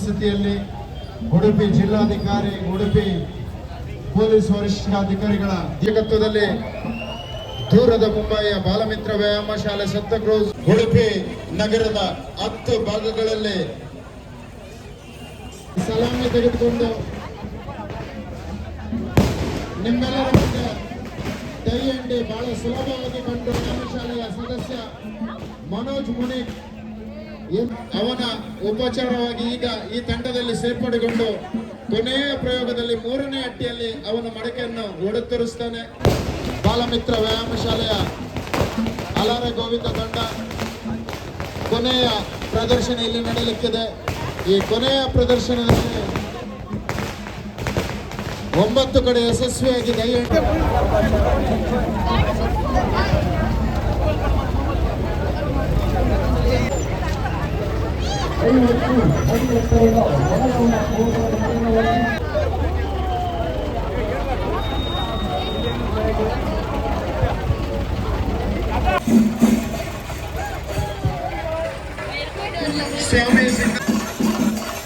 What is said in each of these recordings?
ಉಪಸ್ಥಿತಿಯಲ್ಲಿ ಉಡುಪಿ ಜಿಲ್ಲಾಧಿಕಾರಿ, ಉಡುಪಿ ಪೊಲೀಸ್ ವರಿಷ್ಠಾಧಿಕಾರಿಗಳ ನೇತೃತ್ವದಲ್ಲಿ ದೂರದ ಮುಂಬಯಿಯ ಬಾಲಮಿತ್ರ ವ್ಯಾಯಾಮ ಶಾಲೆ ಸಂತಕ್ರೂಜ್ ಉಡುಪಿ ನಗರದ 10 ಭಾಗಗಳಲ್ಲಿ ಸಲಾಮಿ ತೆಗೆದುಕೊಂಡು ನಿಮ್ಮೆಲ್ಲರ ಮುಂದೆ ದೈ ಅಂಡಿ ಬಹಳ ಸುಲಭವಾಗಿ ಕಂಡು ವ್ಯಾಯಾಮ ಶಾಲೆಯ ಸದಸ್ಯ ಮನೋಜ್ ಮುನಿಕ್ ಅವನ ಉಪಚಾರವಾಗಿ ಈಗ ಈ ತಂಡದಲ್ಲಿ ಸೇರ್ಪಡೆಗೊಂಡು ಕೊನೆಯ ಪ್ರಯೋಗದಲ್ಲಿ 3ನೇ ಅಟ್ಟಿಯಲ್ಲಿ ಅವನ ಮಡಕೆಯನ್ನು ಒಡೆತರಿಸ್ತಾನೆ. ಬಾಲಮಿತ್ರ ವ್ಯಾಯಾಮ ಶಾಲೆಯ ಅಲಾರೆ ಗೋವಿಂದ ತಂಡ ಕೊನೆಯ ಪ್ರದರ್ಶನ ಇಲ್ಲಿ ನಡೆಯಲಿಕ್ಕಿದೆ. ಈ ಕೊನೆಯ ಪ್ರದರ್ಶನದಲ್ಲಿ 9 ಕಡೆ ಯಶಸ್ವಿಯಾಗಿ ದೈ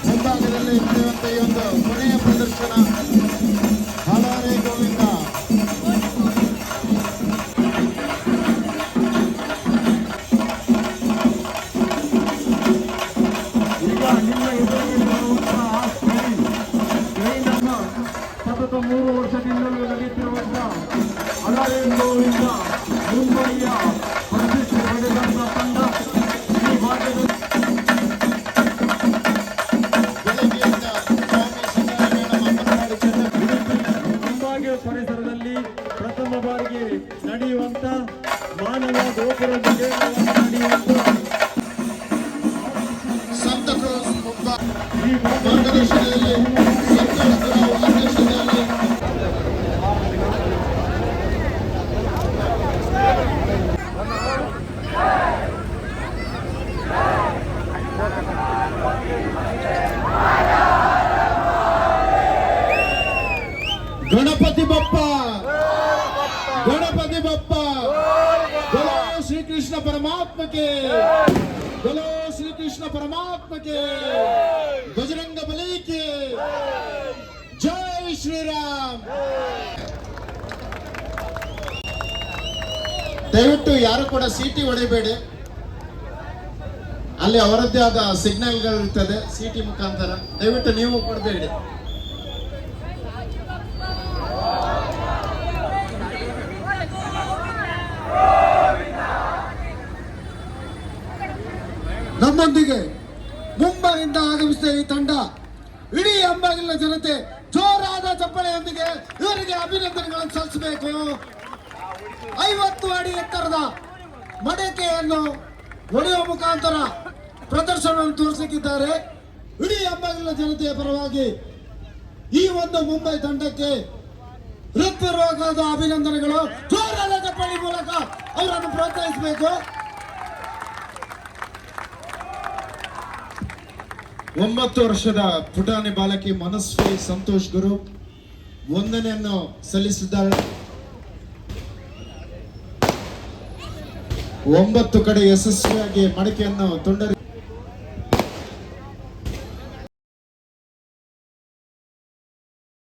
ಮುಂಭಾಗದಲ್ಲಿ ನಡೆಯುವಂತ ಈ ಒಂದು ಕೊನೆಯ ಪ್ರದರ್ಶನ ಅಲಾರೆ ಗೋವಿಂದ ಸತತ 3 ವರ್ಷದಿಂದಲೂ ನಡೆಯುತ್ತಿರುವಂತಹ ಅಲಾರೆ ಗೋವಿಂದ ಮುಂಬಯಿಯ ಪ್ರತಿಷ್ಠೆ ಪಡೆದಂತ ತಂಡ ಈ ಭಾಗದಲ್ಲಿ ಮುಂಭಾಗ್ಯ ಪರಿಸರದಲ್ಲಿ ಪ್ರಥಮ ಬಾರಿಗೆ ನಡೆಯುವಂತ ಮಾನವ ಗೋಪುರ ನಡೆಯುವಂತ ಸಂತಕ್ರೂಜ್ ಮಾರ್ಗದರ್ಶನದಲ್ಲಿ ಅಧ್ಯಕ್ಷತೆಯಲ್ಲಿ ಗಣಪತಿ ಬಪ್ಪ ಗಣಪತಿ ಬಪ್ಪ बोलो श्री कृष्ण परमात्मा के बोलो श्री कृष्ण परमात्मा के बजरंग बली के जय श्री राम. ದಯವಿಟ್ಟು ಯಾರು ಕೂಡ ಸಿಟಿ ಹೊಡೆಯಬೇಡಿ. ಅಲ್ಲಿ ಅವರದ್ದೇ ಆದ ಸಿಗ್ನಲ್ಗಳಿರ್ತದೆ ಸಿಟಿ ಮುಖಾಂತರ. ದಯವಿಟ್ಟು ನೀವು ಕೊಡಬೇಡಿ. ನಮ್ಮೊಂದಿಗೆ ಮುಂಬೈಯಿಂದ ಆಗಮಿಸಿದ ಈ ತಂಡ ಇಡೀ ಅಂಬಾಗಿಲಿನ ಜನತೆ ಜೋರಾದ ಚಪ್ಪಳೆಯೊಂದಿಗೆ ಇವರಿಗೆ ಅಭಿನಂದನೆಗಳನ್ನು ಸಲ್ಲಿಸಬೇಕು. 50 ಅಡಿ ಎತ್ತರದ ಮಡಕೆಯನ್ನು ಹೊಡೆಯುವ ಮುಖಾಂತರ ಪ್ರದರ್ಶನವನ್ನು ತೋರಿಸಿದ್ದಾರೆ. ಇಡೀ ಅಂಬಾಗಿಲಿನ ಜನತೆಯ ಪರವಾಗಿ ಈ ಒಂದು ಮುಂಬೈ ತಂಡಕ್ಕೆ ಹೃತ್ಪೂರ್ವಕವಾದ ಅಭಿನಂದನೆಗಳು. ಜೋರಾದ ಚಪ್ಪಳಿ ಮೂಲಕ ಅವರನ್ನು ಪ್ರೋತ್ಸಾಹಿಸಬೇಕು. 9 ವರ್ಷದ ಪುಟಾಣಿ ಬಾಲಕಿ ಮನಸ್ವಿ ಸಂತೋಷ್ ಗುರು ವಂದನೆಯನ್ನು ಸಲ್ಲಿಸಿದ್ದಾರೆ. 9 ಕಡೆ ಯಶಸ್ವಿಯಾಗಿ ಮಡಕೆಯನ್ನು ತುಂಡರಿ